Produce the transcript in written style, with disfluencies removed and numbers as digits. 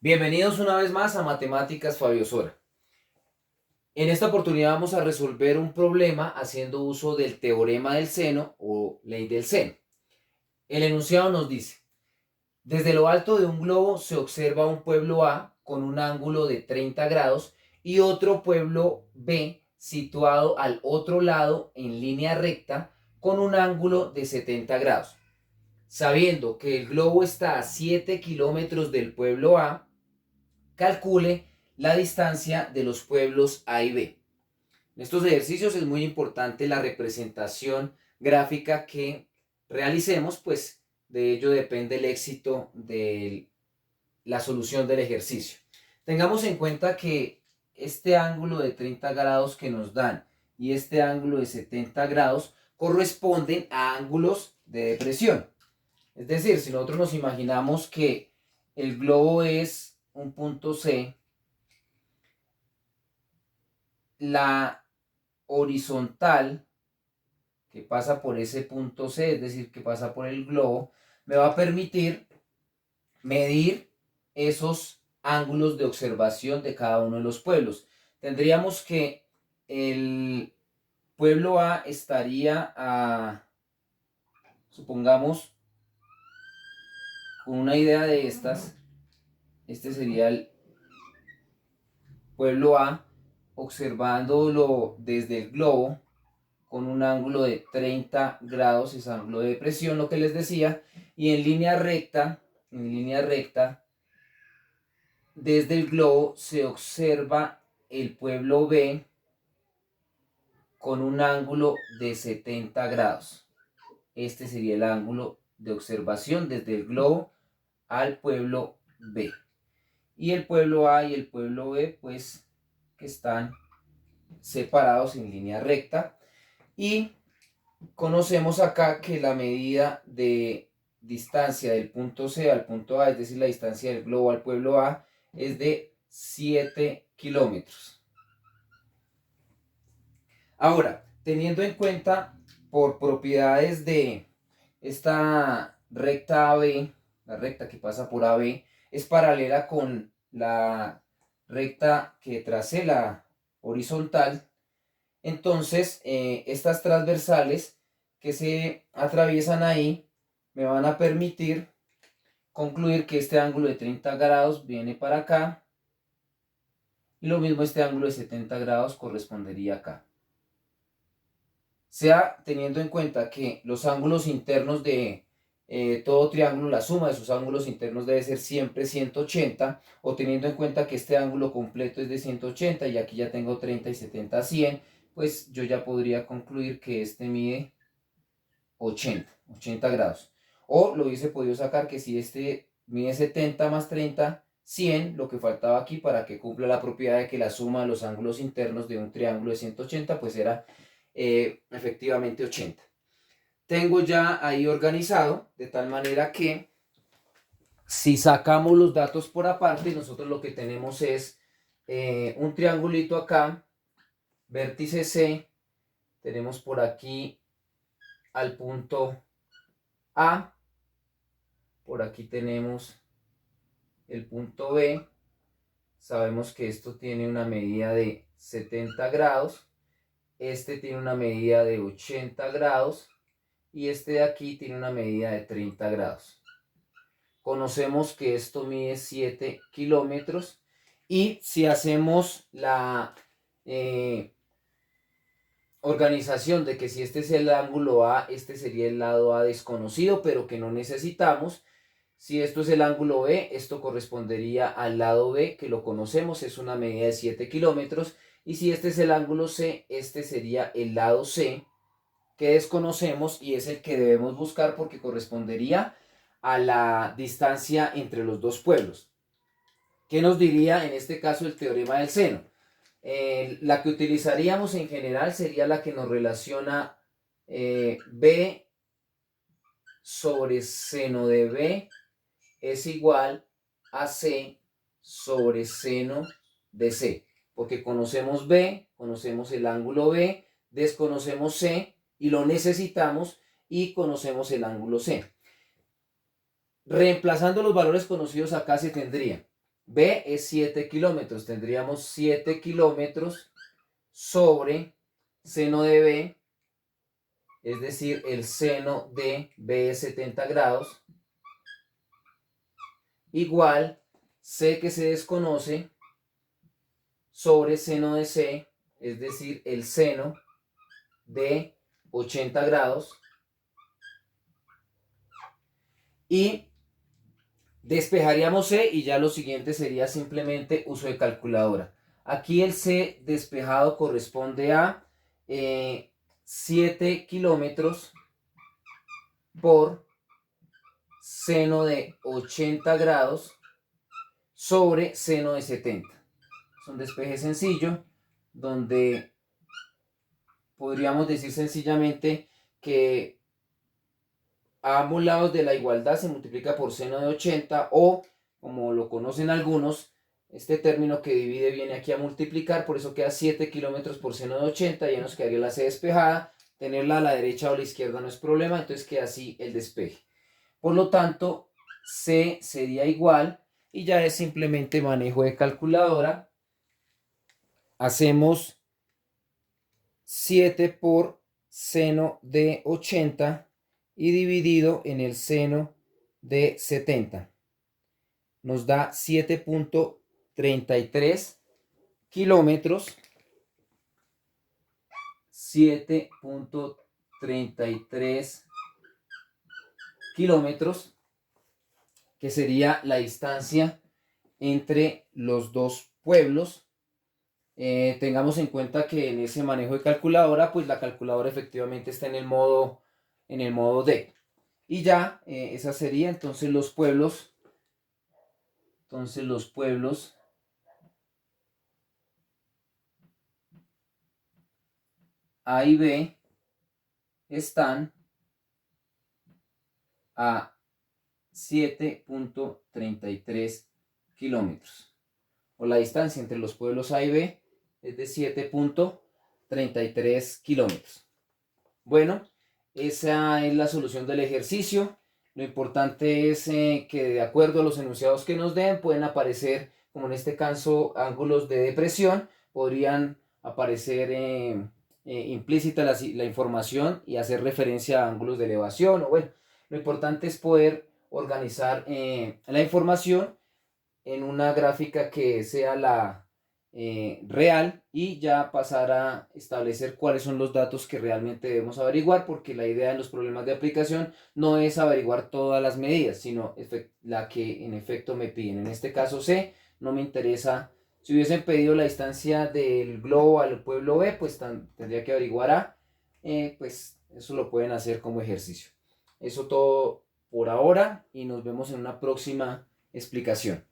Bienvenidos una vez más a Matemáticas Fabio Sora. En esta oportunidad vamos a resolver un problema haciendo uso del teorema del seno o ley del seno. El enunciado nos dice: desde lo alto de un globo se observa un pueblo A con un ángulo de 30 grados y otro pueblo B situado al otro lado en línea recta con un ángulo de 70 grados. Sabiendo que el globo está a 7 kilómetros del pueblo A, calcule la distancia de los pueblos A y B. En estos ejercicios es muy importante la representación gráfica que realicemos, pues de ello depende el éxito de la solución del ejercicio. Tengamos en cuenta que este ángulo de 30 grados que nos dan y este ángulo de 70 grados corresponden a ángulos de depresión. Es decir, si nosotros nos imaginamos que el globo es un punto C, la horizontal que pasa por ese punto C, es decir, que pasa por el globo, me va a permitir medir esos ángulos de observación de cada uno de los pueblos. Tendríamos que el pueblo A estaría a, supongamos, con una idea de estas, este sería el pueblo A, observándolo desde el globo, con un ángulo de 30 grados, es ángulo de depresión, lo que les decía, y en línea recta, desde el globo se observa el pueblo B con un ángulo de 70 grados. Este sería el ángulo de observación desde el globo al pueblo B. Y el pueblo A y el pueblo B, pues, que están separados en línea recta. Y conocemos acá que la medida de distancia del punto C al punto A, es decir, la distancia del globo al pueblo A, es de 7 kilómetros. Ahora, teniendo en cuenta por propiedades de esta recta AB, la recta que pasa por AB, es paralela con la recta que tracé, la horizontal. Entonces, estas transversales que se atraviesan ahí me van a permitir concluir que este ángulo de 30 grados viene para acá y lo mismo este ángulo de 70 grados correspondería acá. Sea teniendo en cuenta que los ángulos internos de todo triángulo, la suma de sus ángulos internos debe ser siempre 180, o teniendo en cuenta que este ángulo completo es de 180 y aquí ya tengo 30 y 70, 100, pues yo ya podría concluir que este mide 80 grados. O lo hubiese podido sacar que si este mide 70 más 30, 100, lo que faltaba aquí para que cumpla la propiedad de que la suma de los ángulos internos de un triángulo de 180 pues era efectivamente 80. Tengo ya ahí organizado de tal manera que si sacamos los datos por aparte, nosotros lo que tenemos es un triangulito acá, vértice C, tenemos por aquí al punto A, por aquí tenemos el punto B, sabemos que esto tiene una medida de 70 grados, este tiene una medida de 80 grados y este de aquí tiene una medida de 30 grados. Conocemos que esto mide 7 kilómetros y si hacemos la organización de que si este es el ángulo A, este sería el lado A desconocido, pero que no necesitamos. Si esto es el ángulo B, esto correspondería al lado B, que lo conocemos, es una medida de 7 kilómetros. Y si este es el ángulo C, este sería el lado C, que desconocemos y es el que debemos buscar porque correspondería a la distancia entre los dos pueblos. ¿Qué nos diría en este caso el teorema del seno? La que utilizaríamos en general sería la que nos relaciona B sobre seno de B es igual a C sobre seno de C, porque conocemos B, conocemos el ángulo B, desconocemos C y lo necesitamos y conocemos el ángulo C. Reemplazando los valores conocidos acá se tendría B es 7 kilómetros. Tendríamos 7 kilómetros sobre seno de B, es decir, el seno de B es 70 grados, igual C que se desconoce sobre seno de C, es decir, el seno de 80 grados, y despejaríamos C y ya lo siguiente sería simplemente uso de calculadora. Aquí el C despejado corresponde a 7 kilómetros por seno de 80 grados sobre seno de 70. Es un despeje sencillo donde podríamos decir sencillamente que a ambos lados de la igualdad se multiplica por seno de 80, o como lo conocen algunos, este término que divide viene aquí a multiplicar, por eso queda 7 kilómetros por seno de 80, ya nos quedaría la C despejada. Tenerla a la derecha o a la izquierda no es problema, entonces queda así el despeje. Por lo tanto, C sería igual, y ya es simplemente manejo de calculadora. Hacemos 7 por seno de 80 y dividido en el seno de 70. Nos da 7.33 kilómetros. 7.33 kilómetros, que sería la distancia entre los dos pueblos. Tengamos en cuenta que en ese manejo de calculadora, pues la calculadora efectivamente está en el modo D. Y ya, esa sería entonces los pueblos. Entonces los pueblos A y B están a 7.33 kilómetros. O la distancia entre los pueblos A y B es de 7.33 kilómetros. Bueno, esa es la solución del ejercicio. Lo importante es que de acuerdo a los enunciados que nos den pueden aparecer, como en este caso, ángulos de depresión. Podrían aparecer implícita la información y hacer referencia a ángulos de elevación. O bueno, lo importante es poder organizar la información en una gráfica que sea la real, y ya pasar a establecer cuáles son los datos que realmente debemos averiguar, porque la idea en los problemas de aplicación no es averiguar todas las medidas, sino la que en efecto me piden. En este caso C, no me interesa. Si hubiesen pedido la distancia del globo al pueblo B, pues tendría que averiguar A. Pues eso lo pueden hacer como ejercicio. Eso todo por ahora, y nos vemos en una próxima explicación.